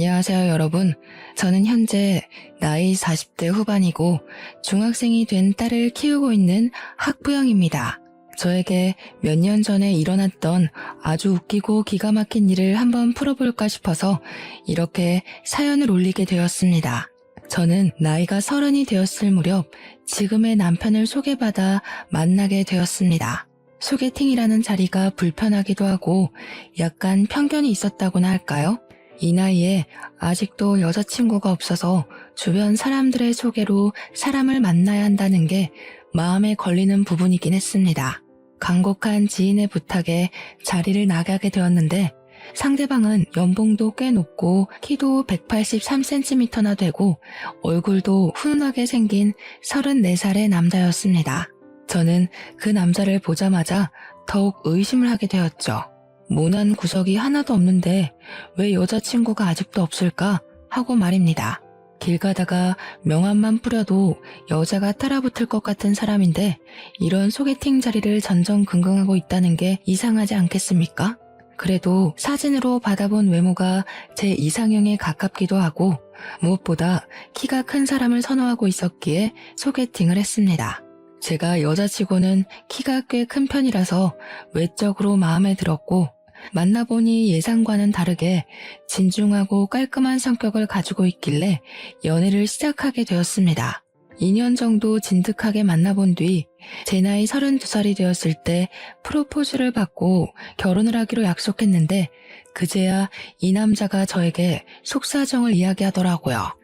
안녕하세요, 여러분. 저는 현재 나이 40대 후반이고 중학생이 된 딸을 키우고 있는 학부형입니다. 저에게 몇 년 전에 일어났던 아주 웃기고 기가 막힌 일을 한번 풀어볼까 싶어서 이렇게 사연을 올리게 되었습니다. 저는 나이가 30이 되었을 무렵 지금의 남편을 소개받아 만나게 되었습니다. 소개팅이라는 자리가 불편하기도 하고 약간 편견이 있었다고나 할까요? 이 나이에 아직도 여자친구가 없어서 주변 사람들의 소개로 사람을 만나야 한다는 게 마음에 걸리는 부분이긴 했습니다. 간곡한 지인의 부탁에 자리를 나가게 되었는데 상대방은 연봉도 꽤 높고 키도 183cm나 되고 얼굴도 훈훈하게 생긴 34살의 남자였습니다. 저는 그 남자를 보자마자 더욱 의심을 하게 되었죠. 모난 구석이 하나도 없는데 왜 여자친구가 아직도 없을까 하고 말입니다. 길 가다가 명함만 뿌려도 여자가 따라붙을 것 같은 사람인데 이런 소개팅 자리를 전전긍긍하고 있다는 게 이상하지 않겠습니까? 그래도 사진으로 받아본 외모가 제 이상형에 가깝기도 하고 무엇보다 키가 큰 사람을 선호하고 있었기에 소개팅을 했습니다. 제가 여자치고는 키가 꽤 큰 편이라서 외적으로 마음에 들었고 만나보니 예상과는 다르게 진중하고 깔끔한 성격을 가지고 있길래 연애를 시작하게 되었습니다. 2년 정도 진득하게 만나본 뒤 제 나이 32살이 되었을 때 프로포즈를 받고 결혼을 하기로 약속했는데 그제야 이 남자가 저에게 속사정을 이야기하더라고요.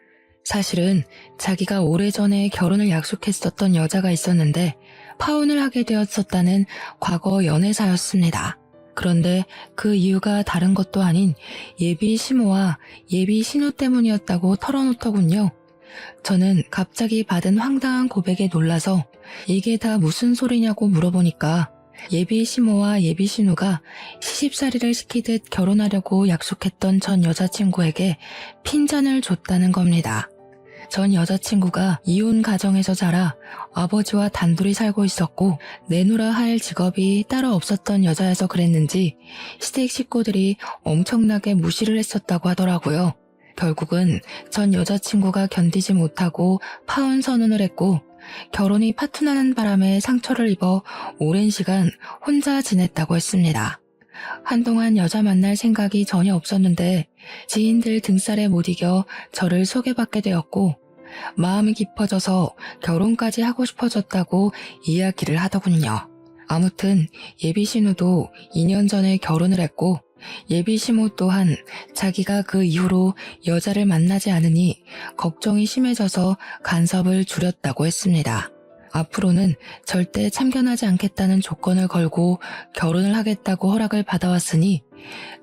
사실은 자기가 오래전에 결혼을 약속했었던 여자가 있었는데 파혼을 하게 되었었다는 과거 연애사였습니다. 그런데 그 이유가 다른 것도 아닌 예비 시모와 예비 신우 때문이었다고 털어놓더군요. 저는 갑자기 받은 황당한 고백에 놀라서 이게 다 무슨 소리냐고 물어보니까 예비 시모와 예비 신우가 시집살이를 시키듯 결혼하려고 약속했던 전 여자친구에게 핀잔을 줬다는 겁니다. 전 여자친구가 이혼 가정에서 자라 아버지와 단둘이 살고 있었고 내놓으라 할 직업이 따로 없었던 여자여서 그랬는지 시댁 식구들이 엄청나게 무시를 했었다고 하더라고요. 결국은 전 여자친구가 견디지 못하고 파혼 선언을 했고 결혼이 파투나는 바람에 상처를 입어 오랜 시간 혼자 지냈다고 했습니다. 한동안 여자 만날 생각이 전혀 없었는데 지인들 등살에 못 이겨 저를 소개받게 되었고 마음이 깊어져서 결혼까지 하고 싶어졌다고 이야기를 하더군요. 아무튼 예비 신우도 2년 전에 결혼을 했고 예비 시모 또한 자기가 그 이후로 여자를 만나지 않으니 걱정이 심해져서 간섭을 줄였다고 했습니다. 앞으로는 절대 참견하지 않겠다는 조건을 걸고 결혼을 하겠다고 허락을 받아왔으니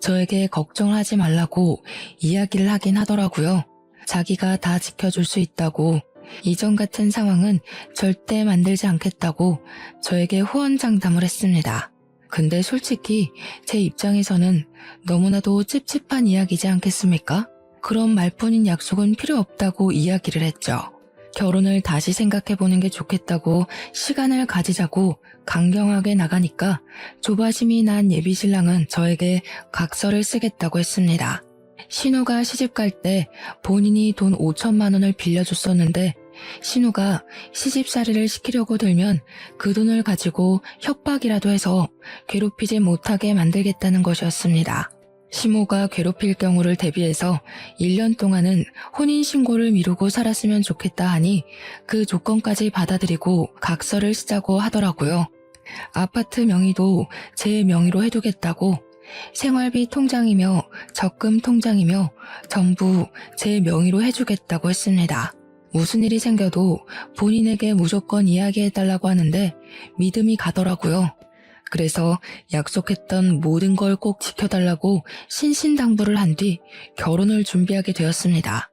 저에게 걱정을 하지 말라고 이야기를 하긴 하더라고요. 자기가 다 지켜줄 수 있다고 이전 같은 상황은 절대 만들지 않겠다고 저에게 호언장담을 했습니다. 근데 솔직히 제 입장에서는 너무나도 찝찝한 이야기지 않겠습니까? 그런 말뿐인 약속은 필요 없다고 이야기를 했죠. 결혼을 다시 생각해보는 게 좋겠다고 시간을 가지자고 강경하게 나가니까 조바심이 난 예비신랑은 저에게 각서를 쓰겠다고 했습니다. 신우가 시집갈 때 본인이 돈 5천만 원을 빌려줬었는데 신우가 시집살이를 시키려고 들면 그 돈을 가지고 협박이라도 해서 괴롭히지 못하게 만들겠다는 것이었습니다. 시모가 괴롭힐 경우를 대비해서 1년 동안은 혼인신고를 미루고 살았으면 좋겠다 하니 그 조건까지 받아들이고 각서를 쓰자고 하더라고요. 아파트 명의도 제 명의로 해두겠다고 생활비 통장이며 적금 통장이며 전부 제 명의로 해주겠다고 했습니다. 무슨 일이 생겨도 본인에게 무조건 이야기해달라고 하는데 믿음이 가더라고요. 그래서 약속했던 모든 걸 꼭 지켜달라고 신신당부를 한 뒤 결혼을 준비하게 되었습니다.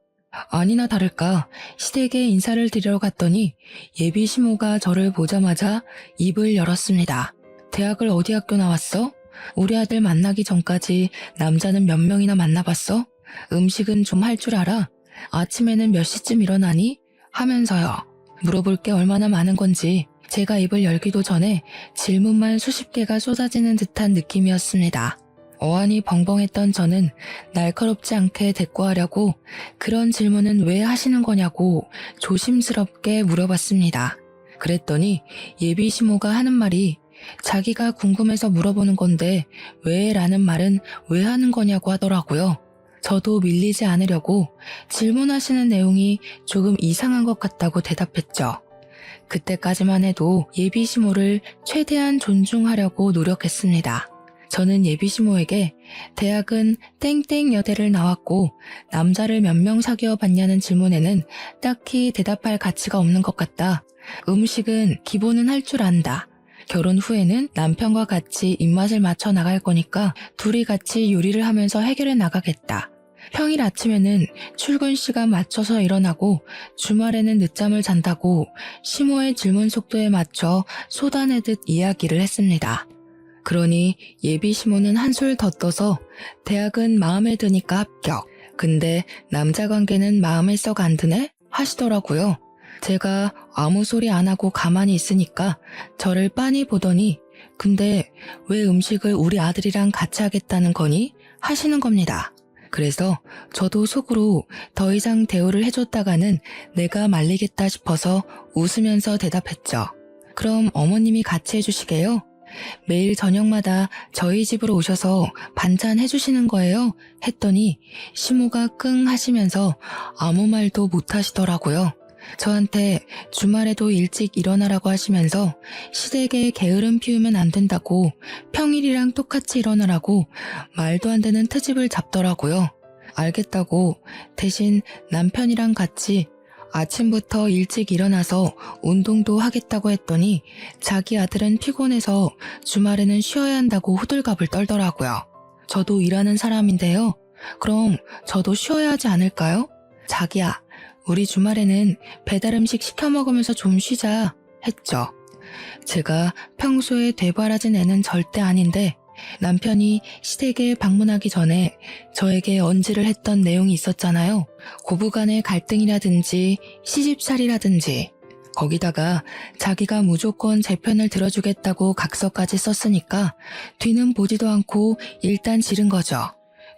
아니나 다를까 시댁에 인사를 드리러 갔더니 예비 시모가 저를 보자마자 입을 열었습니다. 대학을 어디 학교 나왔어? 우리 아들 만나기 전까지 남자는 몇 명이나 만나봤어? 음식은 좀 할 줄 알아? 아침에는 몇 시쯤 일어나니? 하면서요. 물어볼 게 얼마나 많은 건지 제가 입을 열기도 전에 질문만 수십 개가 쏟아지는 듯한 느낌이었습니다. 어안이 벙벙했던 저는 날카롭지 않게 대꾸하려고 그런 질문은 왜 하시는 거냐고 조심스럽게 물어봤습니다. 그랬더니 예비 시모가 하는 말이 자기가 궁금해서 물어보는 건데 왜 라는 말은 왜 하는 거냐고 하더라고요. 저도 밀리지 않으려고 질문하시는 내용이 조금 이상한 것 같다고 대답했죠. 그때까지만 해도 예비 시모를 최대한 존중하려고 노력했습니다. 저는 예비 시모에게 대학은 땡땡 여대를 나왔고 남자를 몇 명 사귀어 봤냐는 질문에는 딱히 대답할 가치가 없는 것 같다. 음식은 기본은 할 줄 안다. 결혼 후에는 남편과 같이 입맛을 맞춰 나갈 거니까 둘이 같이 요리를 하면서 해결해 나가겠다. 평일 아침에는 출근 시간 맞춰서 일어나고 주말에는 늦잠을 잔다고 시모의 질문 속도에 맞춰 쏟아내듯 이야기를 했습니다. 그러니 예비 시모는 한술 더 떠서 대학은 마음에 드니까 합격. 근데 남자 관계는 마음에 썩 안 드네? 하시더라고요. 제가 아무 소리 안 하고 가만히 있으니까 저를 빤히 보더니 근데 왜 음식을 우리 아들이랑 같이 하겠다는 거니? 하시는 겁니다. 그래서 저도 속으로 더 이상 대우를 해줬다가는 내가 말리겠다 싶어서 웃으면서 대답했죠. 그럼 어머님이 같이 해주시게요? 매일 저녁마다 저희 집으로 오셔서 반찬 해주시는 거예요? 했더니 시모가 끙 하시면서 아무 말도 못 하시더라고요. 저한테 주말에도 일찍 일어나라고 하시면서 시댁에 게으름 피우면 안 된다고 평일이랑 똑같이 일어나라고 말도 안 되는 트집을 잡더라고요. 알겠다고 대신 남편이랑 같이 아침부터 일찍 일어나서 운동도 하겠다고 했더니 자기 아들은 피곤해서 주말에는 쉬어야 한다고 호들갑을 떨더라고요. 저도 일하는 사람인데요. 그럼 저도 쉬어야 하지 않을까요? 자기야, 우리 주말에는 배달 음식 시켜 먹으면서 좀 쉬자 했죠. 제가 평소에 되바라진 애는 절대 아닌데 남편이 시댁에 방문하기 전에 저에게 언지를 했던 내용이 있었잖아요. 고부간의 갈등이라든지 시집살이라든지 거기다가 자기가 무조건 제 편을 들어주겠다고 각서까지 썼으니까 뒤는 보지도 않고 일단 지른 거죠.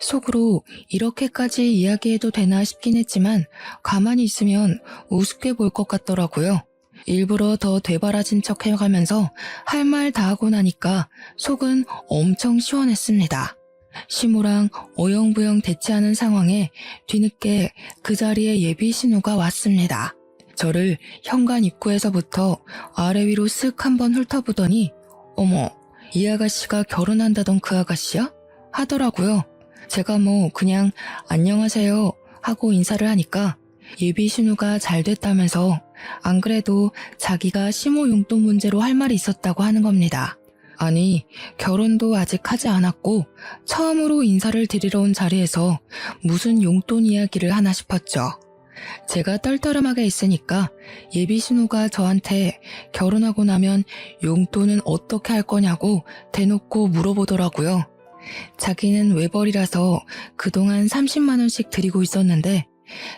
속으로 이렇게까지 이야기해도 되나 싶긴 했지만 가만히 있으면 우습게 볼 것 같더라고요. 일부러 더 되바라진 척 해가면서 할 말 다 하고 나니까 속은 엄청 시원했습니다. 시모랑 어영부영 대치하는 상황에 뒤늦게 그 자리에 예비 신우가 왔습니다. 저를 현관 입구에서부터 아래 위로 쓱 한번 훑어보더니 어머, 이 아가씨가 결혼한다던 그 아가씨야? 하더라고요. 제가 그냥 안녕하세요 하고 인사를 하니까 예비 신우가 잘 됐다면서 안 그래도 자기가 시모 용돈 문제로 할 말이 있었다고 하는 겁니다. 아니, 결혼도 아직 하지 않았고 처음으로 인사를 드리러 온 자리에서 무슨 용돈 이야기를 하나 싶었죠. 제가 떨떠름하게 있으니까 예비 신우가 저한테 결혼하고 나면 용돈은 어떻게 할 거냐고 대놓고 물어보더라고요. 자기는 외벌이라서 그동안 30만 원씩 드리고 있었는데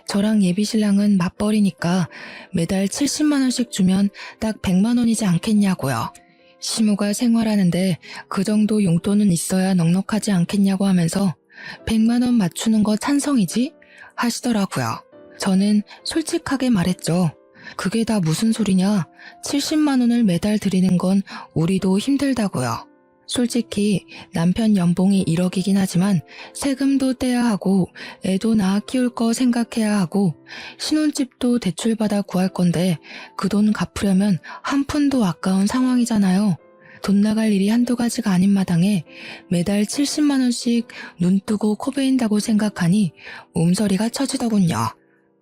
저랑 예비신랑은 맞벌이니까 매달 70만 원씩 주면 딱 100만 원이지 않겠냐고요. 시모가 생활하는데 그 정도 용돈은 있어야 넉넉하지 않겠냐고 하면서 100만 원 맞추는 거 찬성이지? 하시더라고요. 저는 솔직하게 말했죠. 그게 다 무슨 소리냐? 70만 원을 매달 드리는 건 우리도 힘들다고요. 솔직히 남편 연봉이 1억이긴 하지만 세금도 떼야 하고 애도 낳아 키울 거 생각해야 하고 신혼집도 대출받아 구할 건데 그 돈 갚으려면 한 푼도 아까운 상황이잖아요. 돈 나갈 일이 한두 가지가 아닌 마당에 매달 70만 원씩 눈 뜨고 코 베인다고 생각하니 몸서리가 쳐지더군요.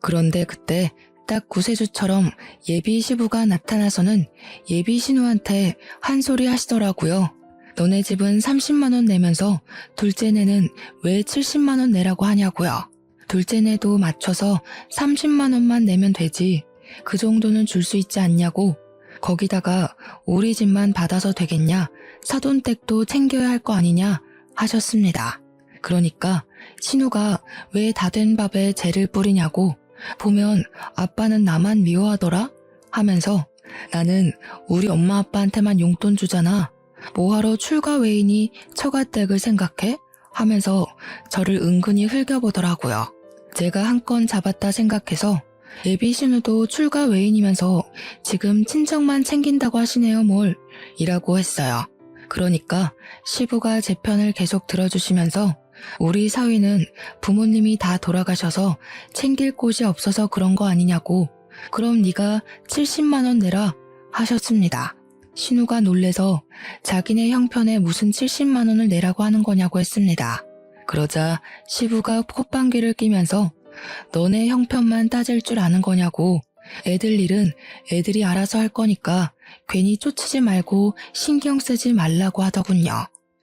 그런데 그때 딱 구세주처럼 예비 시부가 나타나서는 예비 신우한테 한 소리 하시더라고요. 너네 집은 30만 원 내면서 둘째네는 왜 70만 원 내라고 하냐고요. 둘째네도 맞춰서 30만 원만 내면 되지. 그 정도는 줄 수 있지 않냐고. 거기다가 우리 집만 받아서 되겠냐. 사돈댁도 챙겨야 할 거 아니냐 하셨습니다. 그러니까 신우가 왜 다 된 밥에 재를 뿌리냐고. 보면 아빠는 나만 미워하더라 하면서 나는 우리 엄마 아빠한테만 용돈 주잖아. 뭐하러 출가 외인이 처가댁을 생각해? 하면서 저를 은근히 흘겨보더라고요. 제가 한 건 잡았다 생각해서 예비 신우도 출가 외인이면서 지금 친정만 챙긴다고 하시네요 뭘 이라고 했어요. 그러니까 시부가 제 편을 계속 들어주시면서 우리 사위는 부모님이 다 돌아가셔서 챙길 곳이 없어서 그런 거 아니냐고 그럼 네가 70만 원 내라 하셨습니다. 신우가 놀래서 자기네 형편에 무슨 70만 원을 내라고 하는 거냐고 했습니다. 그러자 시부가 콧방귀를 끼면서 너네 형편만 따질 줄 아는 거냐고 애들 일은 애들이 알아서 할 거니까 괜히 쫓지 말고 신경 쓰지 말라고 하더군요.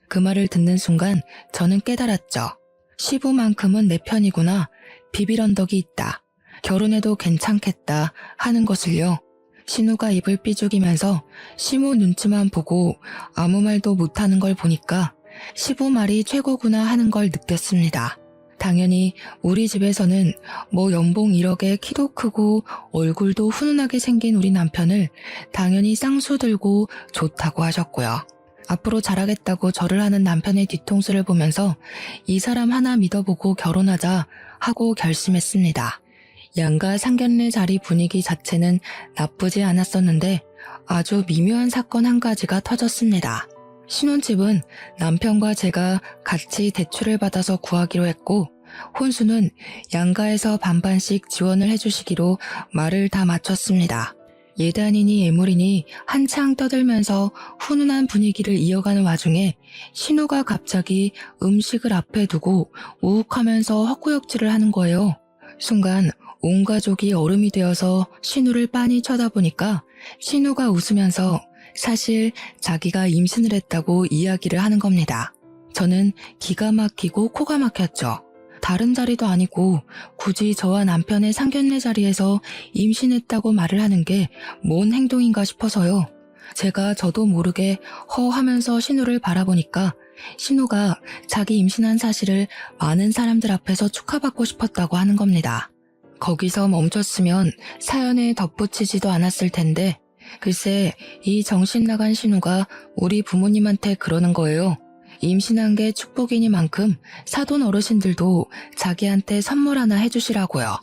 그 말을 듣는 순간 저는 깨달았죠. 시부만큼은 내 편이구나. 비빌 언덕이 있다. 결혼해도 괜찮겠다 하는 것을요. 신우가 입을 삐죽이면서 시무 눈치만 보고 아무 말도 못하는 걸 보니까 시부 말이 최고구나 하는 걸 느꼈습니다. 당연히 우리 집에서는 뭐 연봉 1억에 키도 크고 얼굴도 훈훈하게 생긴 우리 남편을 당연히 쌍수 들고 좋다고 하셨고요. 앞으로 잘하겠다고 절을 하는 남편의 뒤통수를 보면서 이 사람 하나 믿어보고 결혼하자 하고 결심했습니다. 양가 상견례 자리 분위기 자체는 나쁘지 않았었는데 아주 미묘한 사건 한 가지가 터졌습니다. 신혼집은 남편과 제가 같이 대출을 받아서 구하기로 했고 혼수는 양가에서 반반씩 지원을 해주시기로 말을 다 마쳤습니다. 예단이니 예물이니 한창 떠들면서 훈훈한 분위기를 이어가는 와중에 신우가 갑자기 음식을 앞에 두고 우욱하면서 헛구역질을 하는 거예요. 순간 온 가족이 얼음이 되어서 신우를 빤히 쳐다보니까 신우가 웃으면서 사실 자기가 임신을 했다고 이야기를 하는 겁니다. 저는 기가 막히고 코가 막혔죠. 다른 자리도 아니고 굳이 저와 남편의 상견례 자리에서 임신했다고 말을 하는 게 뭔 행동인가 싶어서요. 제가 저도 모르게 허 하면서 신우를 바라보니까 신우가 자기 임신한 사실을 많은 사람들 앞에서 축하받고 싶었다고 하는 겁니다. 거기서 멈췄으면 사연에 덧붙이지도 않았을 텐데 글쎄 이 정신 나간 신우가 우리 부모님한테 그러는 거예요. 임신한 게 축복이니만큼 사돈 어르신들도 자기한테 선물 하나 해주시라고요.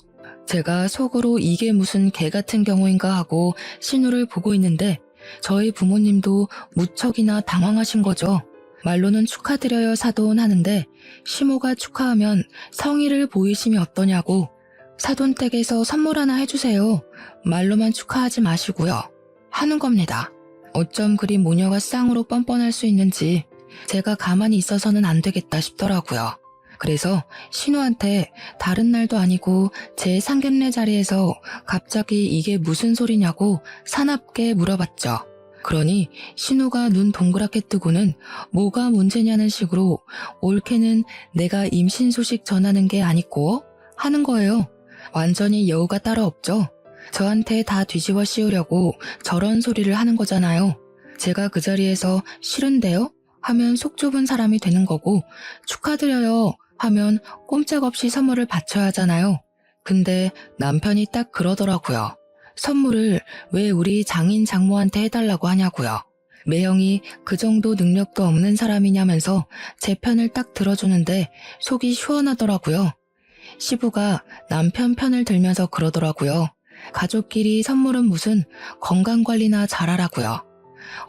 제가 속으로 이게 무슨 개 같은 경우인가 하고 신우를 보고 있는데 저희 부모님도 무척이나 당황하신 거죠. 말로는 축하드려요 사돈 하는데 시모가 축하하면 성의를 보이심이 어떠냐고 사돈 댁에서 선물 하나 해주세요. 말로만 축하하지 마시고요. 하는 겁니다. 어쩜 그리 모녀가 쌍으로 뻔뻔할 수 있는지 제가 가만히 있어서는 안 되겠다 싶더라고요. 그래서 신우한테 다른 날도 아니고 제 상견례 자리에서 갑자기 이게 무슨 소리냐고 사납게 물어봤죠. 그러니 신우가 눈 동그랗게 뜨고는 뭐가 문제냐는 식으로 올케는 내가 임신 소식 전하는 게 아니고 하는 거예요. 완전히 여우가 따로 없죠. 저한테 다 뒤집어 씌우려고 저런 소리를 하는 거잖아요. 제가 그 자리에서 싫은데요? 하면 속 좁은 사람이 되는 거고 축하드려요 하면 꼼짝없이 선물을 바쳐야 하잖아요. 근데 남편이 딱 그러더라고요. 선물을 왜 우리 장인 장모한테 해달라고 하냐고요. 매형이 그 정도 능력도 없는 사람이냐면서 제 편을 딱 들어주는데 속이 시원하더라고요. 시부가 남편 편을 들면서 그러더라고요. 가족끼리 선물은 무슨 건강관리나 잘하라고요.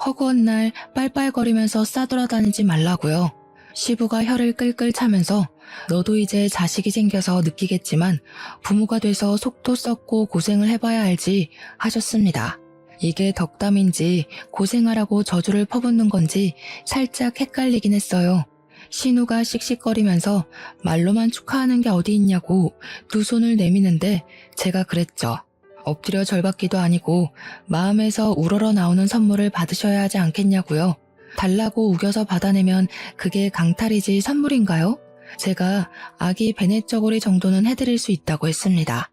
허구한 날 빨빨거리면서 싸돌아다니지 말라고요. 시부가 혀를 끌끌 차면서 너도 이제 자식이 생겨서 느끼겠지만 부모가 돼서 속도 썩고 고생을 해봐야 알지 하셨습니다. 이게 덕담인지 고생하라고 저주를 퍼붓는 건지 살짝 헷갈리긴 했어요. 신우가 씩씩거리면서 말로만 축하하는 게 어디 있냐고 두 손을 내미는데 제가 그랬죠. 엎드려 절받기도 아니고 마음에서 우러러 나오는 선물을 받으셔야 하지 않겠냐고요. 달라고 우겨서 받아내면 그게 강탈이지 선물인가요? 제가 아기 베넷저고리 정도는 해드릴 수 있다고 했습니다.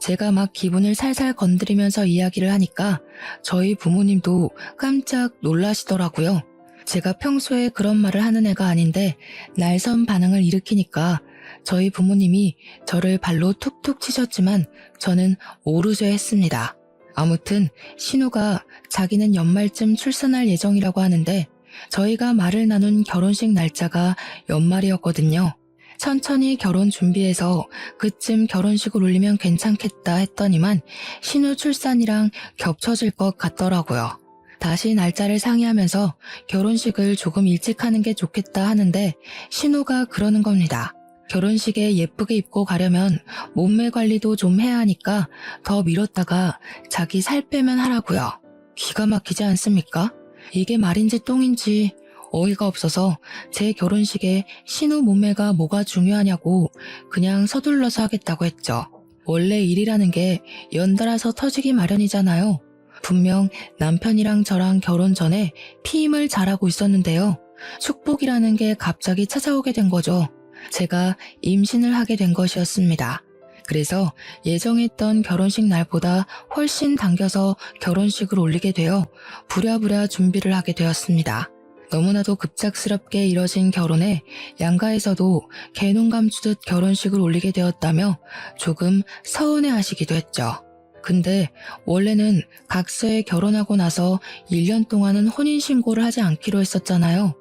제가 막 기분을 살살 건드리면서 이야기를 하니까 저희 부모님도 깜짝 놀라시더라고요. 제가 평소에 그런 말을 하는 애가 아닌데 날선 반응을 일으키니까 저희 부모님이 저를 발로 툭툭 치셨지만 저는 오르쇠했습니다. 아무튼 신우가 자기는 연말쯤 출산할 예정이라고 하는데 저희가 말을 나눈 결혼식 날짜가 연말이었거든요. 천천히 결혼 준비해서 그쯤 결혼식을 올리면 괜찮겠다 했더니만 신우 출산이랑 겹쳐질 것 같더라고요. 다시 날짜를 상의하면서 결혼식을 조금 일찍 하는 게 좋겠다 하는데 신우가 그러는 겁니다. 결혼식에 예쁘게 입고 가려면 몸매 관리도 좀 해야 하니까 더 미뤘다가 자기 살 빼면 하라고요. 기가 막히지 않습니까? 이게 말인지 똥인지 어이가 없어서 제 결혼식에 신우 몸매가 뭐가 중요하냐고 그냥 서둘러서 하겠다고 했죠. 원래 일이라는 게 연달아서 터지기 마련이잖아요. 분명 남편이랑 저랑 결혼 전에 피임을 잘하고 있었는데요. 축복이라는 게 갑자기 찾아오게 된 거죠. 제가 임신을 하게 된 것이었습니다. 그래서 예정했던 결혼식 날보다 훨씬 당겨서 결혼식을 올리게 되어 부랴부랴 준비를 하게 되었습니다. 너무나도 급작스럽게 이뤄진 결혼에 양가에서도 개눈 감추듯 결혼식을 올리게 되었다며 조금 서운해하시기도 했죠. 근데 원래는 각서에 결혼하고 나서 1년 동안은 혼인신고를 하지 않기로 했었잖아요.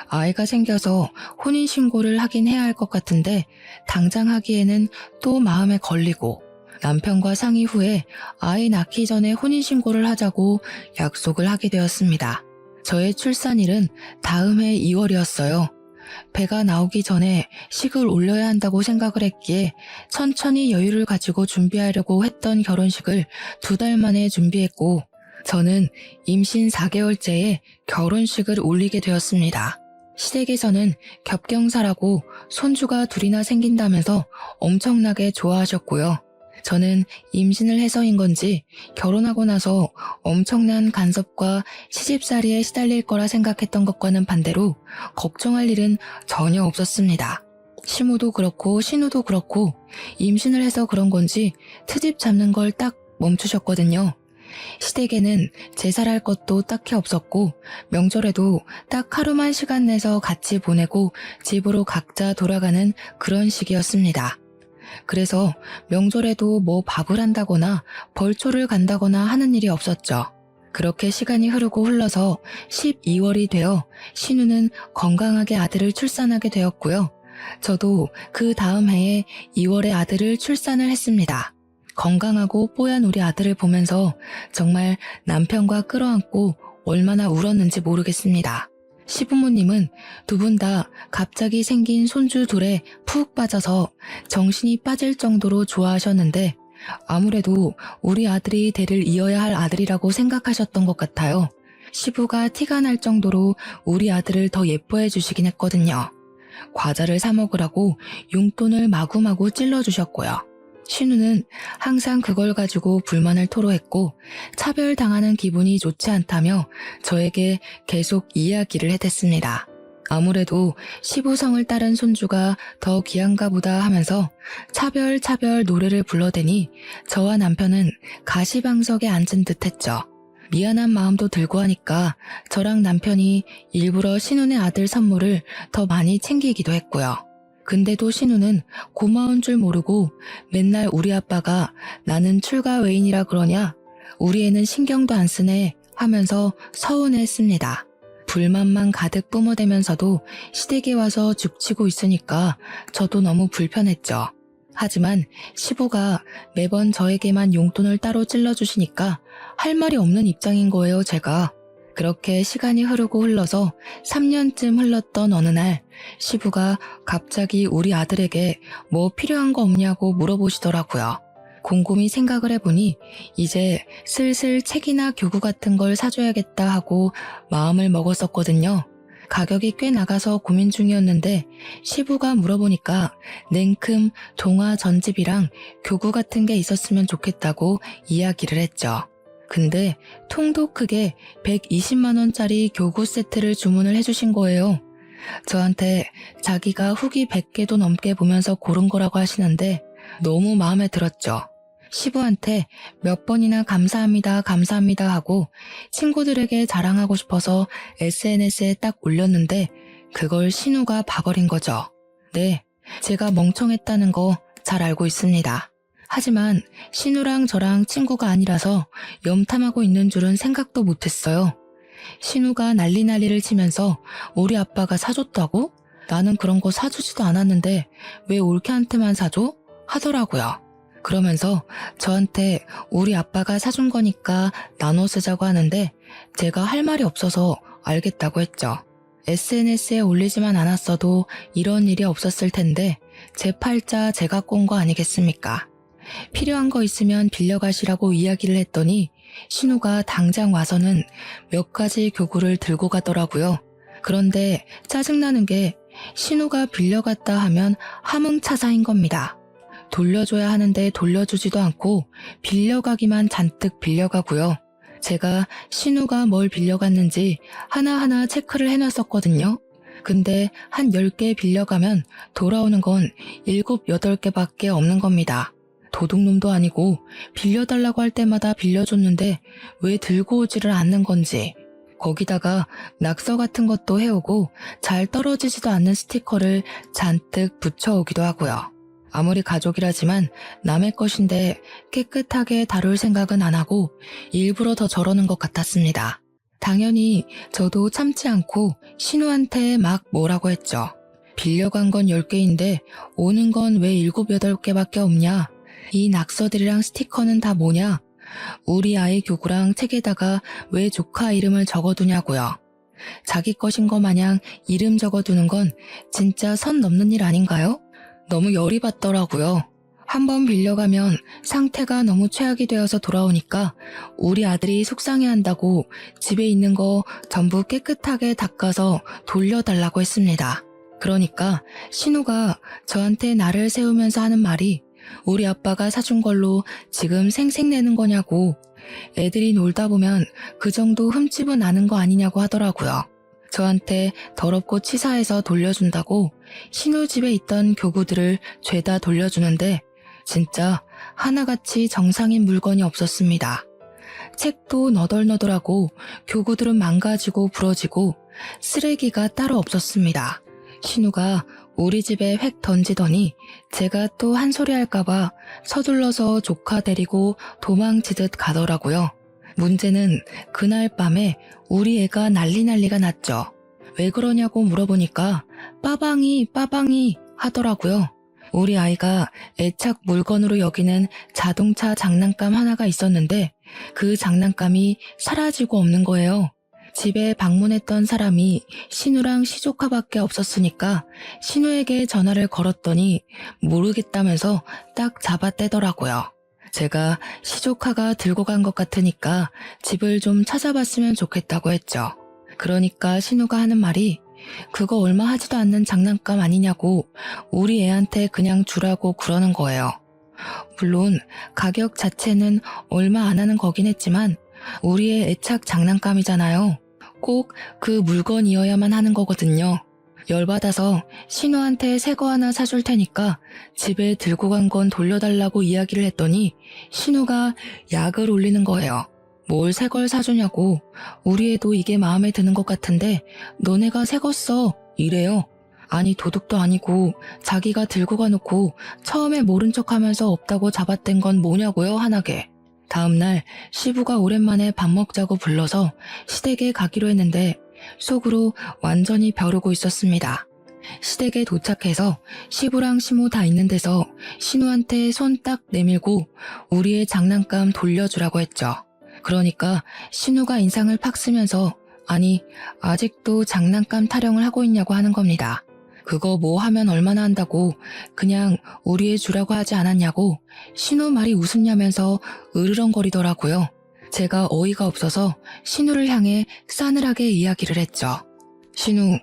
아이가 생겨서 혼인신고를 하긴 해야 할 것 같은데 당장 하기에는 또 마음에 걸리고 남편과 상의 후에 아이 낳기 전에 혼인신고를 하자고 약속을 하게 되었습니다. 저의 출산일은 다음 해 2월이었어요. 배가 나오기 전에 식을 올려야 한다고 생각을 했기에 천천히 여유를 가지고 준비하려고 했던 결혼식을 2달 만에 준비했고 저는 임신 4개월째에 결혼식을 올리게 되었습니다. 시댁에서는 겹경사라고 손주가 2이나 생긴다면서 엄청나게 좋아하셨고요. 저는 임신을 해서인 건지 결혼하고 나서 엄청난 간섭과 시집살이에 시달릴 거라 생각했던 것과는 반대로 걱정할 일은 전혀 없었습니다. 시모도 그렇고 신우도 그렇고 임신을 해서 그런 건지 트집 잡는 걸 딱 멈추셨거든요. 시댁에는 제사할 것도 딱히 없었고 명절에도 딱 하루만 시간 내서 같이 보내고 집으로 각자 돌아가는 그런 시기였습니다. 그래서 명절에도 뭐 밥을 한다거나 벌초를 간다거나 하는 일이 없었죠. 그렇게 시간이 흐르고 흘러서 12월이 되어 신우는 건강하게 아들을 출산하게 되었고요. 저도 그 다음 해에 2월에 아들을 출산을 했습니다. 건강하고 뽀얀 우리 아들을 보면서 정말 남편과 끌어안고 얼마나 울었는지 모르겠습니다. 시부모님은 2분 다 갑자기 생긴 손주 둘에 푹 빠져서 정신이 빠질 정도로 좋아하셨는데 아무래도 우리 아들이 대를 이어야 할 아들이라고 생각하셨던 것 같아요. 시부가 티가 날 정도로 우리 아들을 더 예뻐해 주시긴 했거든요. 과자를 사 먹으라고 용돈을 마구마구 찔러주셨고요. 신우는 항상 그걸 가지고 불만을 토로했고 차별당하는 기분이 좋지 않다며 저에게 계속 이야기를 해댔습니다. 아무래도 시부성을 따른 손주가 더 귀한가 보다 하면서 차별 노래를 불러대니 저와 남편은 가시방석에 앉은 듯 했죠. 미안한 마음도 들고 하니까 저랑 남편이 일부러 신우네 아들 선물을 더 많이 챙기기도 했고요. 근데도 신우는 고마운 줄 모르고 맨날 우리 아빠가 나는 출가 외인이라 그러냐? 우리 애는 신경도 안 쓰네 하면서 서운해했습니다. 불만만 가득 뿜어대면서도 시댁에 와서 죽치고 있으니까 저도 너무 불편했죠. 하지만 시부가 매번 저에게만 용돈을 따로 찔러주시니까 할 말이 없는 입장인 거예요, 제가. 그렇게 시간이 흐르고 흘러서 3년쯤 흘렀던 어느 날 시부가 갑자기 우리 아들에게 뭐 필요한 거 없냐고 물어보시더라고요. 곰곰이 생각을 해보니 이제 슬슬 책이나 교구 같은 걸 사줘야겠다 하고 마음을 먹었었거든요. 가격이 꽤 나가서 고민 중이었는데 시부가 물어보니까 냉큼 동화 전집이랑 교구 같은 게 있었으면 좋겠다고 이야기를 했죠. 근데 통도 크게 120만 원짜리 교구 세트를 주문을 해주신 거예요. 저한테 자기가 후기 100개도 넘게 보면서 고른 거라고 하시는데 너무 마음에 들었죠. 시부한테 몇 번이나 감사합니다 하고 친구들에게 자랑하고 싶어서 SNS에 딱 올렸는데 그걸 신우가 봐버린 거죠. 네, 제가 멍청했다는 거 잘 알고 있습니다. 하지만 신우랑 저랑 친구가 아니라서 염탐하고 있는 줄은 생각도 못했어요. 신우가 난리를 치면서 우리 아빠가 사줬다고? 나는 그런 거 사주지도 않았는데 왜 올케한테만 사줘? 하더라고요. 그러면서 저한테 우리 아빠가 사준 거니까 나눠 쓰자고 하는데 제가 할 말이 없어서 알겠다고 했죠. SNS에 올리지만 않았어도 이런 일이 없었을 텐데 제 팔자 제가 꼰 거 아니겠습니까? 필요한 거 있으면 빌려가시라고 이야기를 했더니 신우가 당장 와서는 몇 가지 교구를 들고 가더라고요. 그런데 짜증나는 게 신우가 빌려갔다 하면 함흥차사인 겁니다. 돌려줘야 하는데 돌려주지도 않고 빌려가기만 잔뜩 빌려가고요. 제가 신우가 뭘 빌려갔는지 하나하나 체크를 해놨었거든요. 근데 한 10개 빌려가면 돌아오는 건 7, 8개밖에 없는 겁니다. 도둑놈도 아니고 빌려달라고 할 때마다 빌려줬는데 왜 들고 오지를 않는 건지. 거기다가 낙서 같은 것도 해오고 잘 떨어지지도 않는 스티커를 잔뜩 붙여오기도 하고요. 아무리 가족이라지만 남의 것인데 깨끗하게 다룰 생각은 안 하고 일부러 더 저러는 것 같았습니다. 당연히 저도 참지 않고 신우한테 막 뭐라고 했죠. 빌려간 건 10개인데 오는 건 왜 7, 8개밖에 없냐? 이 낙서들이랑 스티커는 다 뭐냐? 우리 아이 교구랑 책에다가 왜 조카 이름을 적어두냐고요. 자기 것인 거 마냥 이름 적어두는 건 진짜 선 넘는 일 아닌가요? 너무 열이 받더라고요. 한번 빌려가면 상태가 너무 최악이 되어서 돌아오니까 우리 아들이 속상해한다고 집에 있는 거 전부 깨끗하게 닦아서 돌려달라고 했습니다. 그러니까 신우가 저한테 나를 세우면서 하는 말이 우리 아빠가 사준 걸로 지금 생색내는 거냐고, 애들이 놀다 보면 그 정도 흠집은 나는 거 아니냐고 하더라고요. 저한테 더럽고 치사해서 돌려준다고 신우 집에 있던 교구들을 죄다 돌려주는데 진짜 하나같이 정상인 물건이 없었습니다. 책도 너덜너덜하고 교구들은 망가지고 부러지고 쓰레기가 따로 없었습니다. 신우가 우리 집에 획 던지더니 제가 또 한 소리 할까봐 서둘러서 조카 데리고 도망치듯 가더라고요. 문제는 그날 밤에 우리 애가 난리가 났죠. 왜 그러냐고 물어보니까 빠방이 하더라고요. 우리 아이가 애착 물건으로 여기는 자동차 장난감 하나가 있었는데 그 장난감이 사라지고 없는 거예요. 집에 방문했던 사람이 신우랑 시조카밖에 없었으니까 신우에게 전화를 걸었더니 모르겠다면서 딱 잡아떼더라고요. 제가 시조카가 들고 간 것 같으니까 집을 좀 찾아봤으면 좋겠다고 했죠. 그러니까 신우가 하는 말이 그거 얼마 하지도 않는 장난감 아니냐고 우리 애한테 그냥 주라고 그러는 거예요. 물론 가격 자체는 얼마 안 하는 거긴 했지만 우리의 애착 장난감이잖아요. 꼭 그 물건이어야만 하는 거거든요. 열받아서 신우한테 새 거 하나 사줄 테니까 집에 들고 간 건 돌려달라고 이야기를 했더니 신우가 약을 올리는 거예요. 뭘 새 걸 사주냐고. 우리 애도 이게 마음에 드는 것 같은데 너네가 새 거 써. 이래요. 아니 도둑도 아니고 자기가 들고 가놓고 처음에 모른 척하면서 없다고 잡아뗀 건 뭐냐고요 하나게. 다음날 시부가 오랜만에 밥 먹자고 불러서 시댁에 가기로 했는데 속으로 완전히 벼르고 있었습니다. 시댁에 도착해서 시부랑 시모 다 있는 데서 신우한테 손 딱 내밀고 우리의 장난감 돌려주라고 했죠. 그러니까 신우가 인상을 팍 쓰면서 아니 아직도 장난감 타령을 하고 있냐고 하는 겁니다. 그거 뭐 하면 얼마나 한다고 그냥 우리 애 주라고 하지 않았냐고 신우 말이 웃음냐면서 으르렁거리더라고요. 제가 어이가 없어서 신우를 향해 싸늘하게 이야기를 했죠. 신우,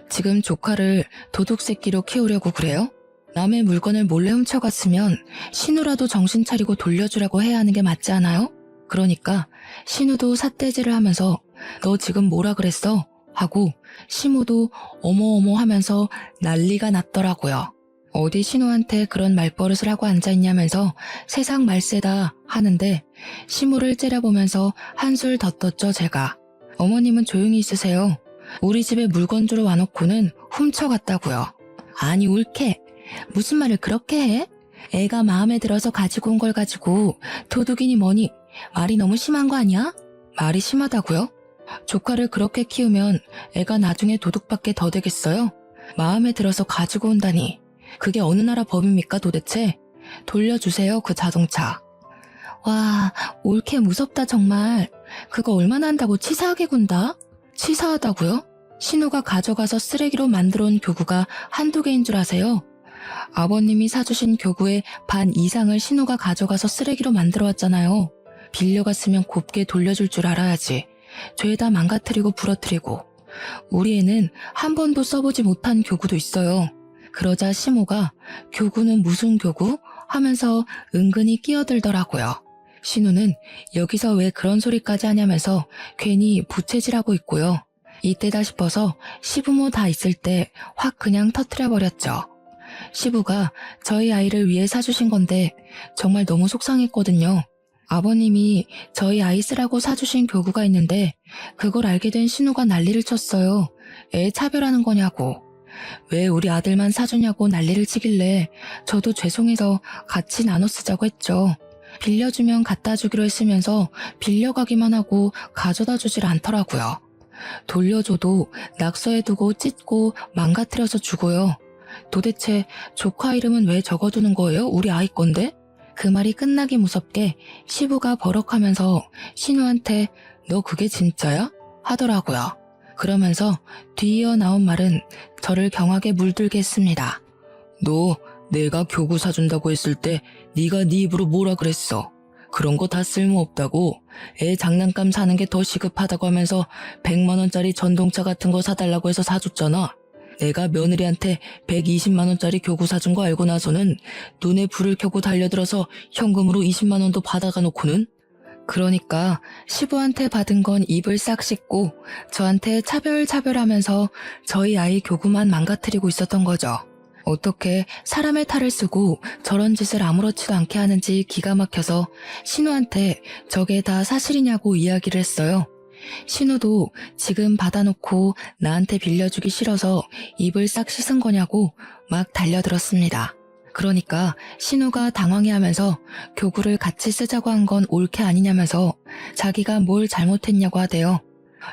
지금 조카를 도둑새끼로 키우려고 그래요? 남의 물건을 몰래 훔쳐갔으면 신우라도 정신 차리고 돌려주라고 해야 하는 게 맞지 않아요? 그러니까 신우도 삿대질을 하면서 너 지금 뭐라 그랬어? 하고 시모도 어머어머 하면서 난리가 났더라고요. 어디 신우한테 그런 말버릇을 하고 앉아있냐면서 세상 말세다 하는데 시모를 째려보면서 한술 더 떴죠 제가. 어머님은 조용히 있으세요. 우리 집에 물건 주러 와놓고는 훔쳐갔다고요. 아니 옳게 무슨 말을 그렇게 해? 애가 마음에 들어서 가지고 온 걸 가지고 도둑이니 뭐니 말이 너무 심한 거 아니야? 말이 심하다고요? 조카를 그렇게 키우면 애가 나중에 도둑밖에 더 되겠어요? 마음에 들어서 가지고 온다니. 그게 어느 나라 법입니까 도대체? 돌려주세요 그 자동차. 와, 옳게 무섭다 정말. 그거 얼마나 한다고 치사하게 군다? 치사하다고요? 신우가 가져가서 쓰레기로 만들어 온 교구가 한두 개인 줄 아세요? 아버님이 사주신 교구의 반 이상을 신우가 가져가서 쓰레기로 만들어 왔잖아요. 빌려갔으면 곱게 돌려줄 줄 알아야지. 죄다 망가뜨리고 부러뜨리고. 우리 애는 한 번도 써보지 못한 교구도 있어요. 그러자 시모가 교구는 무슨 교구? 하면서 은근히 끼어들더라고요. 신우는 여기서 왜 그런 소리까지 하냐면서 괜히 부채질하고 있고요. 이때다 싶어서 시부모 다 있을 때 확 그냥 터뜨려버렸죠. 시부가 저희 아이를 위해 사주신 건데 정말 너무 속상했거든요. 아버님이 저희 아이 쓰라고 사주신 교구가 있는데 그걸 알게 된 신우가 난리를 쳤어요. 애 차별하는 거냐고. 왜 우리 아들만 사주냐고 난리를 치길래 저도 죄송해서 같이 나눠 쓰자고 했죠. 빌려주면 갖다 주기로 했으면서 빌려가기만 하고 가져다 주질 않더라고요. 돌려줘도 낙서해두고 찢고 망가뜨려서 주고요. 도대체 조카 이름은 왜 적어두는 거예요? 우리 아이 건데? 그 말이 끝나기 무섭게 시부가 버럭하면서 신우한테 너 그게 진짜야? 하더라고요. 그러면서 뒤이어 나온 말은 저를 경악에 물들게 했습니다. 너 내가 교구 사준다고 했을 때 네가 네 입으로 뭐라 그랬어? 그런 거 다 쓸모없다고. 애 장난감 사는 게 더 시급하다고 하면서 100만 원짜리 전동차 같은 거 사달라고 해서 사줬잖아. 내가 며느리한테 120만 원짜리 교구 사준 거 알고 나서는 눈에 불을 켜고 달려들어서 현금으로 20만 원도 받아가 놓고는. 그러니까 시부한테 받은 건 입을 싹 씻고 저한테 차별하면서 저희 아이 교구만 망가뜨리고 있었던 거죠. 어떻게 사람의 탈을 쓰고 저런 짓을 아무렇지도 않게 하는지 기가 막혀서 신우한테 저게 다 사실이냐고 이야기를 했어요. 신우도 지금 받아놓고 나한테 빌려주기 싫어서 입을 싹 씻은 거냐고 막 달려들었습니다. 그러니까 신우가 당황해하면서 교구를 같이 쓰자고 한 건 옳게 아니냐면서 자기가 뭘 잘못했냐고 하대요.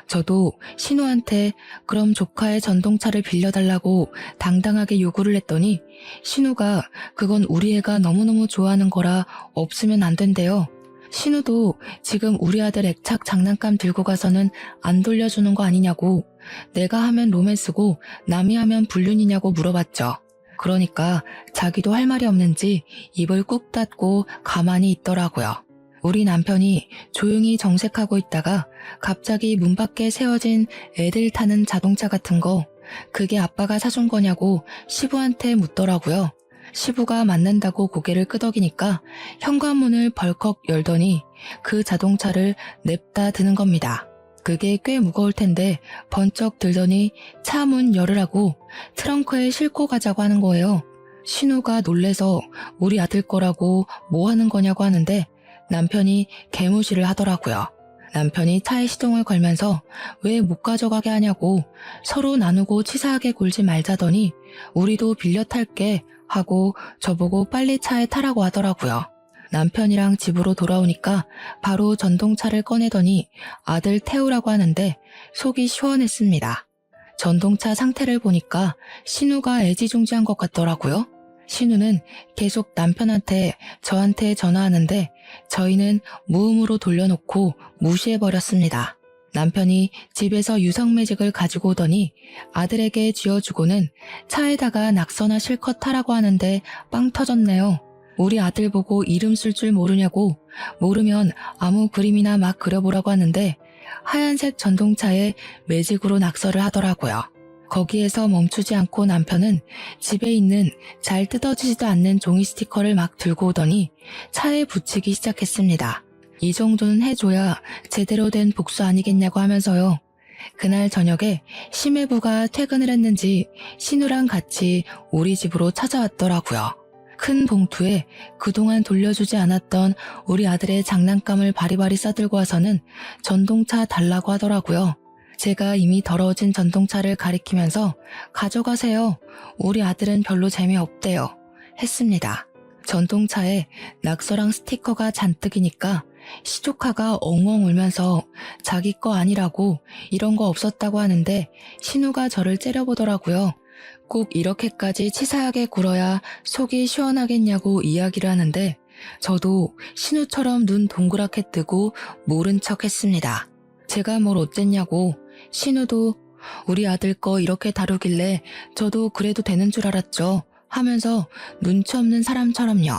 저도 신우한테 그럼 조카의 전동차를 빌려달라고 당당하게 요구를 했더니 신우가 그건 우리 애가 너무너무 좋아하는 거라 없으면 안 된대요. 신우도 지금 우리 아들 액착 장난감 들고 가서는 안 돌려주는 거 아니냐고, 내가 하면 로맨스고 남이 하면 불륜이냐고 물어봤죠. 그러니까 자기도 할 말이 없는지 입을 꾹 닫고 가만히 있더라고요. 우리 남편이 조용히 정색하고 있다가 갑자기 문 밖에 세워진 애들 타는 자동차 같은 거, 그게 아빠가 사준 거냐고 시부한테 묻더라고요. 시부가 맞는다고 고개를 끄덕이니까 현관문을 벌컥 열더니 그 자동차를 냅다 드는 겁니다. 그게 꽤 무거울 텐데 번쩍 들더니 차 문 열으라고 트렁크에 싣고 가자고 하는 거예요. 신우가 놀래서 우리 아들 거라고 뭐 하는 거냐고 하는데 남편이 개무시를 하더라고요. 남편이 차에 시동을 걸면서 왜 못 가져가게 하냐고 서로 나누고 치사하게 굴지 말자더니 우리도 빌려 탈게 하고 저보고 빨리 차에 타라고 하더라고요. 남편이랑 집으로 돌아오니까 바로 전동차를 꺼내더니 아들 태우라고 하는데 속이 시원했습니다. 전동차 상태를 보니까 신우가 애지중지한 것 같더라고요. 신우는 계속 남편한테 저한테 전화하는데 저희는 무음으로 돌려놓고 무시해버렸습니다. 남편이 집에서 유성매직을 가지고 오더니 아들에게 쥐어주고는 차에다가 낙서나 실컷 타라고 하는데 빵 터졌네요. 우리 아들 보고 이름 쓸 줄 모르냐고, 모르면 아무 그림이나 막 그려보라고 하는데 하얀색 전동차에 매직으로 낙서를 하더라고요. 거기에서 멈추지 않고 남편은 집에 있는 잘 뜯어지지도 않는 종이 스티커를 막 들고 오더니 차에 붙이기 시작했습니다. 이 정도는 해줘야 제대로 된 복수 아니겠냐고 하면서요. 그날 저녁에 심해부가 퇴근을 했는지 신우랑 같이 우리 집으로 찾아왔더라고요. 큰 봉투에 그동안 돌려주지 않았던 우리 아들의 장난감을 바리바리 싸들고 와서는 전동차 달라고 하더라고요. 제가 이미 더러워진 전동차를 가리키면서 가져가세요. 우리 아들은 별로 재미없대요. 했습니다. 전동차에 낙서랑 스티커가 잔뜩이니까 시조카가 엉엉 울면서 자기 거 아니라고 이런 거 없었다고 하는데 신우가 저를 째려보더라고요. 꼭 이렇게까지 치사하게 굴어야 속이 시원하겠냐고 이야기를 하는데 저도 신우처럼 눈 동그랗게 뜨고 모른 척 했습니다. 제가 뭘 어쨌냐고. 신우도 우리 아들 거 이렇게 다루길래 저도 그래도 되는 줄 알았죠 하면서 눈치 없는 사람처럼요.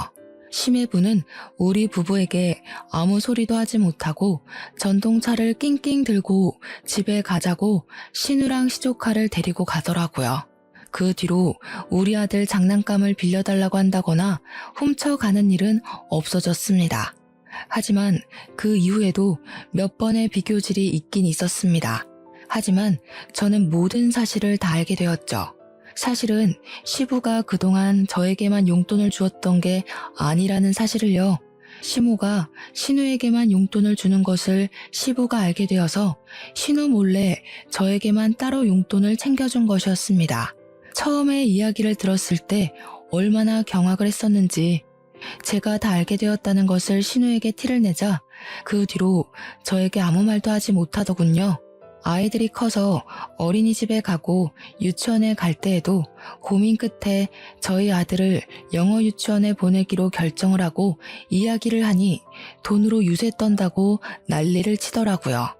심해부는 우리 부부에게 아무 소리도 하지 못하고 전동차를 낑낑 들고 집에 가자고 신우랑 시조카를 데리고 가더라고요. 그 뒤로 우리 아들 장난감을 빌려달라고 한다거나 훔쳐가는 일은 없어졌습니다. 하지만 그 이후에도 몇 번의 비교질이 있긴 있었습니다. 하지만 저는 모든 사실을 다 알게 되었죠. 사실은 시부가 그동안 저에게만 용돈을 주었던 게 아니라는 사실을요. 시모가 신우에게만 용돈을 주는 것을 시부가 알게 되어서 신우 몰래 저에게만 따로 용돈을 챙겨준 것이었습니다. 처음에 이야기를 들었을 때 얼마나 경악을 했었는지 제가 다 알게 되었다는 것을 신우에게 티를 내자 그 뒤로 저에게 아무 말도 하지 못하더군요. 아이들이 커서 어린이집에 가고 유치원에 갈 때에도 고민 끝에 저희 아들을 영어 유치원에 보내기로 결정을 하고 이야기를 하니 돈으로 유세 떤다고 난리를 치더라고요.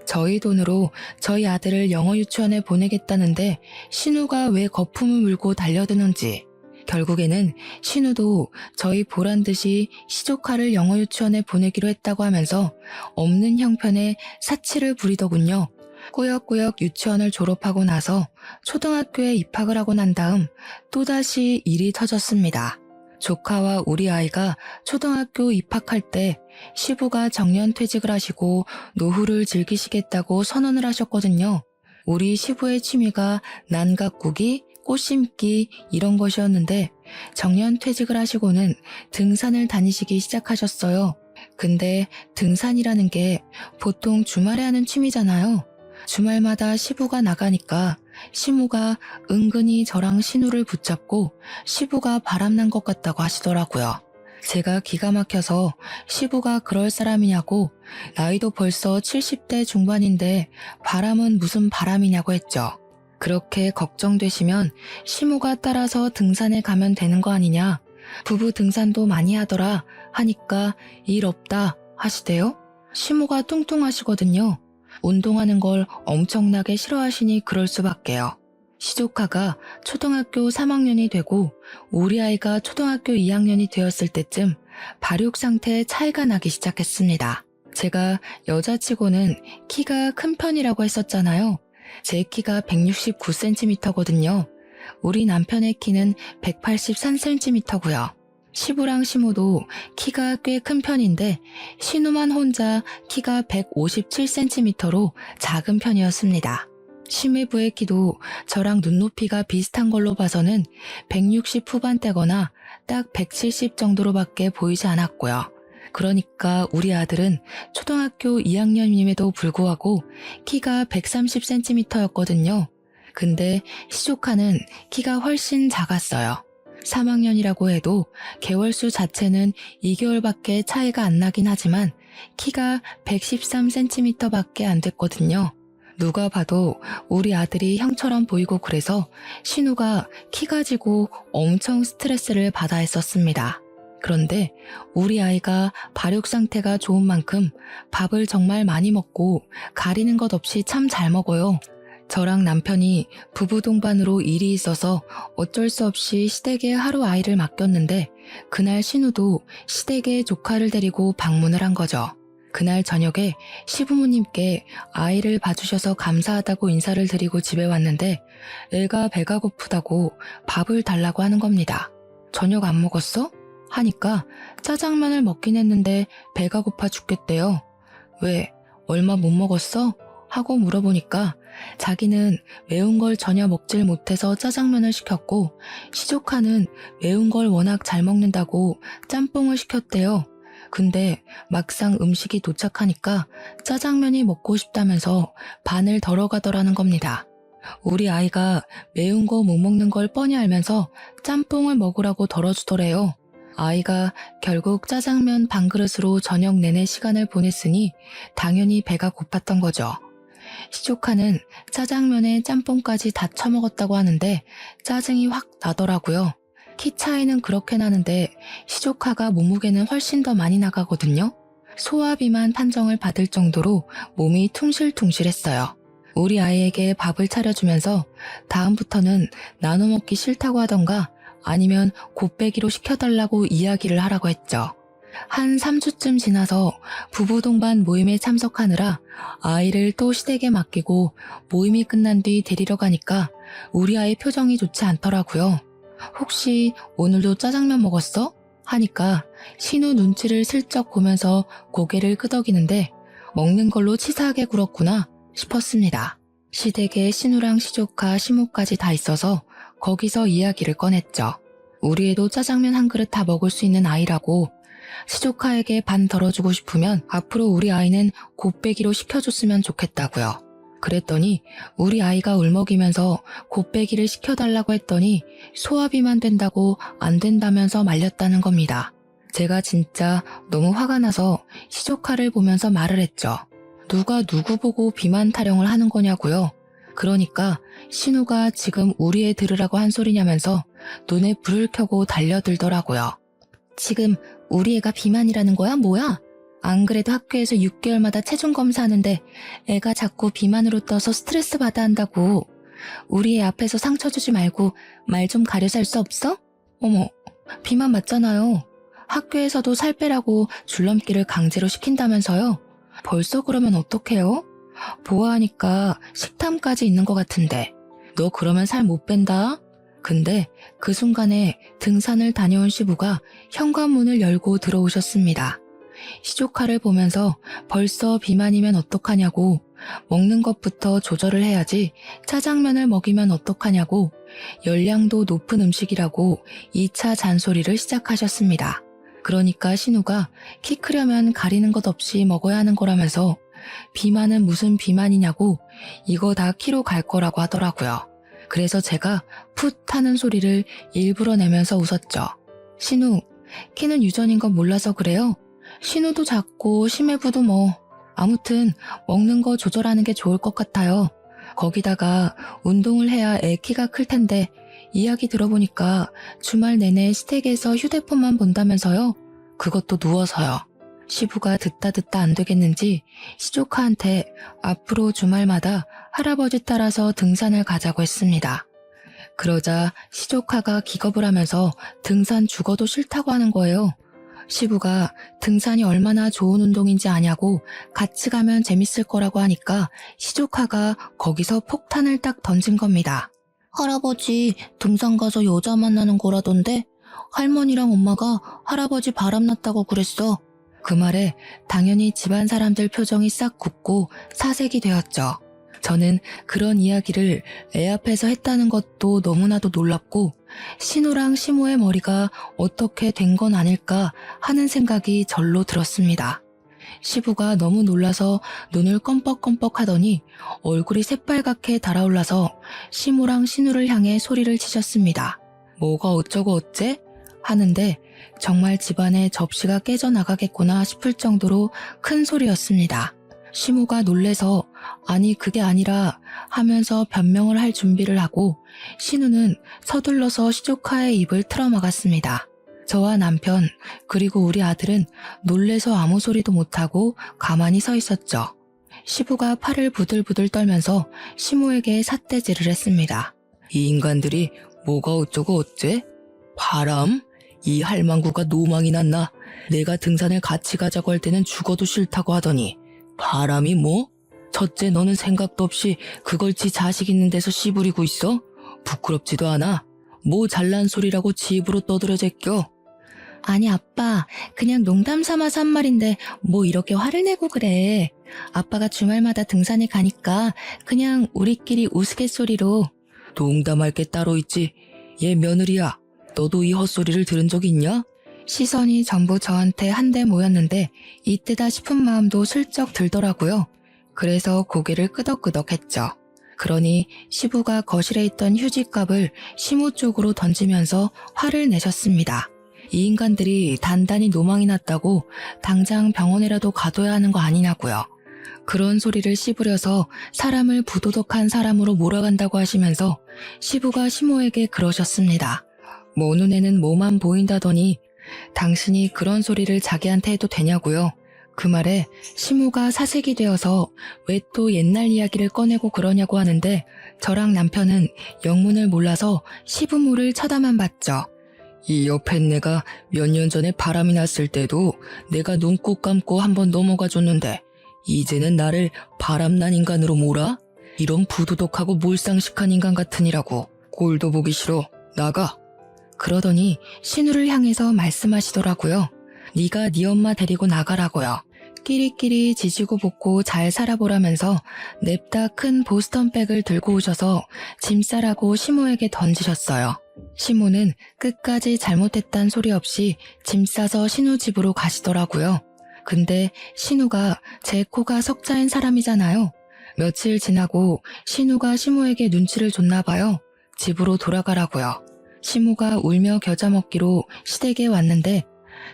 저희 돈으로 저희 아들을 영어 유치원에 보내겠다는데 신우가 왜 거품을 물고 달려드는지 결국에는 신우도 저희 보란 듯이 시조카를 영어 유치원에 보내기로 했다고 하면서 없는 형편에 사치를 부리더군요. 꾸역꾸역 유치원을 졸업하고 나서 초등학교에 입학을 하고 난 다음 또다시 일이 터졌습니다. 조카와 우리 아이가 초등학교 입학할 때 시부가 정년퇴직을 하시고 노후를 즐기시겠다고 선언을 하셨거든요. 우리 시부의 취미가 난각구기, 꽃 심기 이런 것이었는데 정년퇴직을 하시고는 등산을 다니시기 시작하셨어요. 근데 등산이라는 게 보통 주말에 하는 취미잖아요. 주말마다 시부가 나가니까 시모가 은근히 저랑 신우를 붙잡고 시부가 바람난 것 같다고 하시더라고요. 제가 기가 막혀서 시부가 그럴 사람이냐고 나이도 벌써 70대 중반인데 바람은 무슨 바람이냐고 했죠. 그렇게 걱정되시면 시모가 따라서 등산에 가면 되는 거 아니냐. 부부 등산도 많이 하더라 하니까 일 없다 하시대요. 시모가 뚱뚱하시거든요. 운동하는 걸 엄청나게 싫어하시니 그럴 수밖에요. 시조카가 초등학교 3학년이 되고 우리 아이가 초등학교 2학년이 되었을 때쯤 발육 상태에 차이가 나기 시작했습니다. 제가 여자치고는 키가 큰 편이라고 했었잖아요. 제 키가 169cm거든요. 우리 남편의 키는 183cm고요. 시부랑 시모도 키가 꽤 큰 편인데 신우만 혼자 키가 157cm로 작은 편이었습니다. 심해부의 키도 저랑 눈높이가 비슷한 걸로 봐서는 160 후반대거나 딱 170 정도로밖에 보이지 않았고요. 그러니까 우리 아들은 초등학교 2학년임에도 불구하고 키가 130cm였거든요. 근데 시조카는 키가 훨씬 작았어요. 3학년이라고 해도 개월수 자체는 2개월밖에 차이가 안 나긴 하지만 키가 113cm밖에 안 됐거든요. 누가 봐도 우리 아들이 형처럼 보이고 그래서 신우가 키 가지고 엄청 스트레스를 받아 했었습니다. 그런데 우리 아이가 발육 상태가 좋은 만큼 밥을 정말 많이 먹고 가리는 것 없이 참 잘 먹어요. 저랑 남편이 부부 동반으로 일이 있어서 어쩔 수 없이 시댁에 하루 아이를 맡겼는데 그날 신우도 시댁에 조카를 데리고 방문을 한 거죠. 그날 저녁에 시부모님께 아이를 봐주셔서 감사하다고 인사를 드리고 집에 왔는데 애가 배가 고프다고 밥을 달라고 하는 겁니다. 저녁 안 먹었어? 하니까 짜장면을 먹긴 했는데 배가 고파 죽겠대요. 왜? 얼마 못 먹었어? 하고 물어보니까 자기는 매운 걸 전혀 먹질 못해서 짜장면을 시켰고 시조카는 매운 걸 워낙 잘 먹는다고 짬뽕을 시켰대요. 근데 막상 음식이 도착하니까 짜장면이 먹고 싶다면서 반을 덜어가더라는 겁니다. 우리 아이가 매운 거 못 먹는 걸 뻔히 알면서 짬뽕을 먹으라고 덜어주더래요. 아이가 결국 짜장면 반 그릇으로 저녁 내내 시간을 보냈으니 당연히 배가 고팠던 거죠. 시조카는 짜장면에 짬뽕까지 다 처먹었다고 하는데 짜증이 확 나더라고요. 키 차이는 그렇게 나는데 시조카가 몸무게는 훨씬 더 많이 나가거든요. 소화비만 판정을 받을 정도로 몸이 퉁실퉁실했어요. 우리 아이에게 밥을 차려주면서 다음부터는 나눠 먹기 싫다고 하던가 아니면 곱빼기로 시켜달라고 이야기를 하라고 했죠. 한 3주쯤 지나서 부부 동반 모임에 참석하느라 아이를 또 시댁에 맡기고 모임이 끝난 뒤 데리러 가니까 우리 아이 표정이 좋지 않더라고요. 혹시 오늘도 짜장면 먹었어? 하니까 신우 눈치를 슬쩍 보면서 고개를 끄덕이는데 먹는 걸로 치사하게 굴었구나 싶었습니다. 시댁에 신우랑 시조카, 시모까지 다 있어서 거기서 이야기를 꺼냈죠. 우리 애도 짜장면 한 그릇 다 먹을 수 있는 아이라고 시조카에게 반 덜어주고 싶으면 앞으로 우리 아이는 곱빼기로 시켜줬으면 좋겠다고요. 그랬더니 우리 아이가 울먹이면서 곱빼기를 시켜달라고 했더니 소화비만 된다고 안 된다면서 말렸다는 겁니다. 제가 진짜 너무 화가 나서 시조카를 보면서 말을 했죠. 누가 누구 보고 비만 타령을 하는 거냐고요. 그러니까 신우가 지금 우리 애 들으라고 한 소리냐면서 눈에 불을 켜고 달려들더라고요. 지금 우리 애가 비만이라는 거야? 뭐야? 안 그래도 학교에서 6개월마다 체중 검사하는데 애가 자꾸 비만으로 떠서 스트레스 받아 한다고. 우리 애 앞에서 상처 주지 말고 말 좀 가려서 할 수 없어? 어머, 비만 맞잖아요. 학교에서도 살 빼라고 줄넘기를 강제로 시킨다면서요? 벌써 그러면 어떡해요? 보아하니까 식탐까지 있는 것 같은데. 너 그러면 살 못 뺀다? 근데 그 순간에 등산을 다녀온 시부가 현관문을 열고 들어오셨습니다. 시조카를 보면서 벌써 비만이면 어떡하냐고, 먹는 것부터 조절을 해야지 짜장면을 먹이면 어떡하냐고, 열량도 높은 음식이라고 2차 잔소리를 시작하셨습니다. 그러니까 신우가 키 크려면 가리는 것 없이 먹어야 하는 거라면서 비만은 무슨 비만이냐고 이거 다 키로 갈 거라고 하더라고요. 그래서 제가 풋 하는 소리를 일부러 내면서 웃었죠. 신우, 키는 유전인 건 몰라서 그래요? 신우도 작고 심해부도 뭐. 아무튼 먹는 거 조절하는 게 좋을 것 같아요. 거기다가 운동을 해야 애 키가 클 텐데 이야기 들어보니까 주말 내내 시댁에서 휴대폰만 본다면서요? 그것도 누워서요. 시부가 듣다 안 되겠는지 시조카한테 앞으로 주말마다 할아버지 따라서 등산을 가자고 했습니다. 그러자 시조카가 기겁을 하면서 등산 죽어도 싫다고 하는 거예요. 시부가 등산이 얼마나 좋은 운동인지 아냐고 같이 가면 재밌을 거라고 하니까 시조카가 거기서 폭탄을 딱 던진 겁니다. 할아버지, 등산 가서 여자 만나는 거라던데 할머니랑 엄마가 할아버지 바람났다고 그랬어. 그 말에 당연히 집안 사람들 표정이 싹 굳고 사색이 되었죠. 저는 그런 이야기를 애 앞에서 했다는 것도 너무나도 놀랍고 신우랑 시모의 머리가 어떻게 된 건 아닐까 하는 생각이 절로 들었습니다. 시부가 너무 놀라서 눈을 껌뻑껌뻑 하더니 얼굴이 새빨갛게 달아올라서 시모랑 신우를 향해 소리를 치셨습니다. 뭐가 어쩌고 어째? 하는데 정말 집안에 접시가 깨져나가겠구나 싶을 정도로 큰 소리였습니다. 시모가 놀래서 아니 그게 아니라 하면서 변명을 할 준비를 하고 신우는 서둘러서 시조카의 입을 틀어막았습니다. 저와 남편 그리고 우리 아들은 놀래서 아무 소리도 못하고 가만히 서 있었죠. 시부가 팔을 부들부들 떨면서 시모에게 삿대질을 했습니다. 이 인간들이 뭐가 어쩌고 어째? 바람? 이 할망구가 노망이 났나? 내가 등산을 같이 가자고 할 때는 죽어도 싫다고 하더니 바람이 뭐? 첫째 너는 생각도 없이 그걸 지 자식 있는 데서 씨부리고 있어? 부끄럽지도 않아? 뭐 잘난 소리라고 지 입으로 떠들어 제껴? 아니 아빠, 그냥 농담 삼아서 한 말인데 뭐 이렇게 화를 내고 그래. 아빠가 주말마다 등산에 가니까 그냥 우리끼리 우스갯소리로. 농담할 게 따로 있지. 얘 며느리야, 너도 이 헛소리를 들은 적 있냐? 시선이 전부 저한테 한데 모였는데 이때다 싶은 마음도 슬쩍 들더라고요. 그래서 고개를 끄덕끄덕 했죠. 그러니 시부가 거실에 있던 휴지값을 시모 쪽으로 던지면서 화를 내셨습니다. 이 인간들이 단단히 노망이 났다고 당장 병원에라도 가둬야 하는 거 아니냐고요. 그런 소리를 씹으려서 사람을 부도덕한 사람으로 몰아간다고 하시면서 시부가 시모에게 그러셨습니다. 뭐 눈에는 뭐만 보인다더니 당신이 그런 소리를 자기한테 해도 되냐고요. 그 말에 시모가 사색이 되어서 왜 또 옛날 이야기를 꺼내고 그러냐고 하는데 저랑 남편은 영문을 몰라서 시부모를 쳐다만 봤죠. 이 옆에 내가 몇 년 전에 바람이 났을 때도 내가 눈 꼭 감고 한번 넘어가 줬는데 이제는 나를 바람난 인간으로 몰아? 이런 부도덕하고 몰상식한 인간 같으니라고. 꼴도 보기 싫어. 나가. 그러더니 신우를 향해서 말씀하시더라고요. 네가 네 엄마 데리고 나가라고요. 끼리끼리 지지고 볶고 잘 살아보라면서 냅다 큰 보스턴백을 들고 오셔서 짐 싸라고 시모에게 던지셨어요. 시모는 끝까지 잘못했단 소리 없이 짐 싸서 신우 집으로 가시더라고요. 근데 신우가 제 코가 석자인 사람이잖아요. 며칠 지나고 신우가 시모에게 눈치를 줬나 봐요. 집으로 돌아가라고요. 시모가 울며 겨자 먹기로 시댁에 왔는데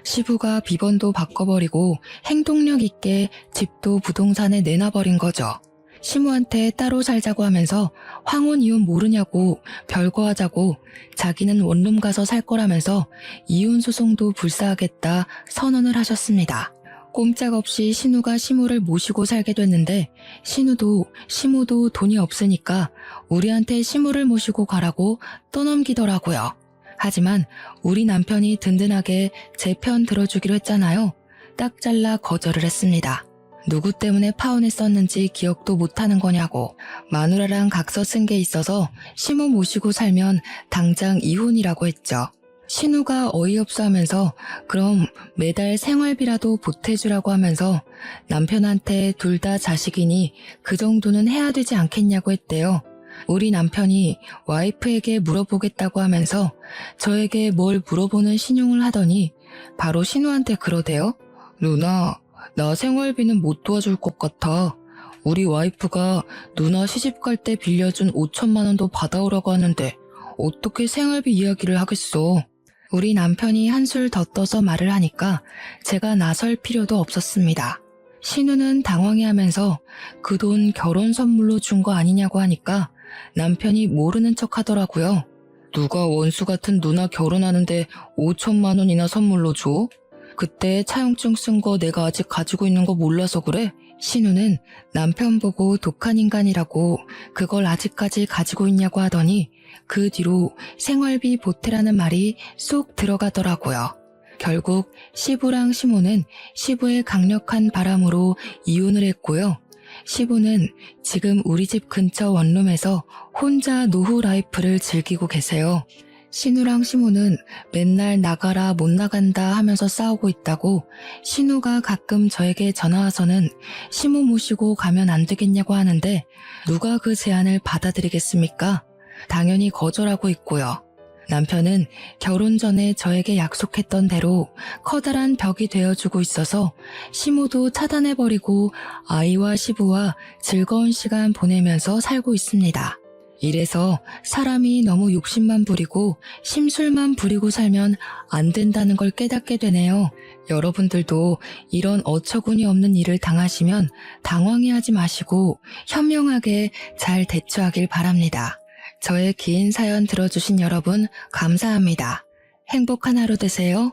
시부가 비번도 바꿔버리고 행동력 있게 집도 부동산에 내놔버린 거죠. 시모한테 따로 살자고 하면서 황혼 이혼 모르냐고 별거 하자고 자기는 원룸 가서 살 거라면서 이혼 소송도 불사하겠다 선언을 하셨습니다. 꼼짝없이 신우가 시모를 모시고 살게 됐는데 시모도 돈이 없으니까 우리한테 시모를 모시고 가라고 떠넘기더라고요. 하지만 우리 남편이 든든하게 제 편 들어주기로 했잖아요. 딱 잘라 거절을 했습니다. 누구 때문에 파혼했었는지 기억도 못하는 거냐고. 마누라랑 각서 쓴 게 있어서 시모 모시고 살면 당장 이혼이라고 했죠. 신우가 어이없어 하면서 그럼 매달 생활비라도 보태주라고 하면서 남편한테 둘 다 자식이니 그 정도는 해야 되지 않겠냐고 했대요. 우리 남편이 와이프에게 물어보겠다고 하면서 저에게 뭘 물어보는 신용을 하더니 바로 신우한테 그러대요. 누나, 나 생활비는 못 도와줄 것 같아. 우리 와이프가 누나 시집갈 때 빌려준 5천만 원도 받아오라고 하는데 어떻게 생활비 이야기를 하겠어. 우리 남편이 한술 더 떠서 말을 하니까 제가 나설 필요도 없었습니다. 신우는 당황해하면서 그 돈 결혼 선물로 준 거 아니냐고 하니까 남편이 모르는 척 하더라고요. 누가 원수 같은 누나 결혼하는데 5천만 원이나 선물로 줘? 그때 차용증 쓴 거 내가 아직 가지고 있는 거 몰라서 그래? 신우는 남편 보고 독한 인간이라고 그걸 아직까지 가지고 있냐고 하더니 그 뒤로 생활비 보태라는 말이 쏙 들어가더라고요. 결국 시부랑 시모는 시부의 강력한 바람으로 이혼을 했고요. 시부는 지금 우리 집 근처 원룸에서 혼자 노후 라이프를 즐기고 계세요. 신우랑 시모는 맨날 나가라 못 나간다 하면서 싸우고 있다고 신우가 가끔 저에게 전화와서는 시모 모시고 가면 안 되겠냐고 하는데 누가 그 제안을 받아들이겠습니까? 당연히 거절하고 있고요. 남편은 결혼 전에 저에게 약속했던 대로 커다란 벽이 되어주고 있어서 시모도 차단해버리고 아이와 시부와 즐거운 시간 보내면서 살고 있습니다. 이래서 사람이 너무 욕심만 부리고 심술만 부리고 살면 안 된다는 걸 깨닫게 되네요. 여러분들도 이런 어처구니 없는 일을 당하시면 당황해하지 마시고 현명하게 잘 대처하길 바랍니다. 저의 긴 사연 들어주신 여러분 감사합니다. 행복한 하루 되세요.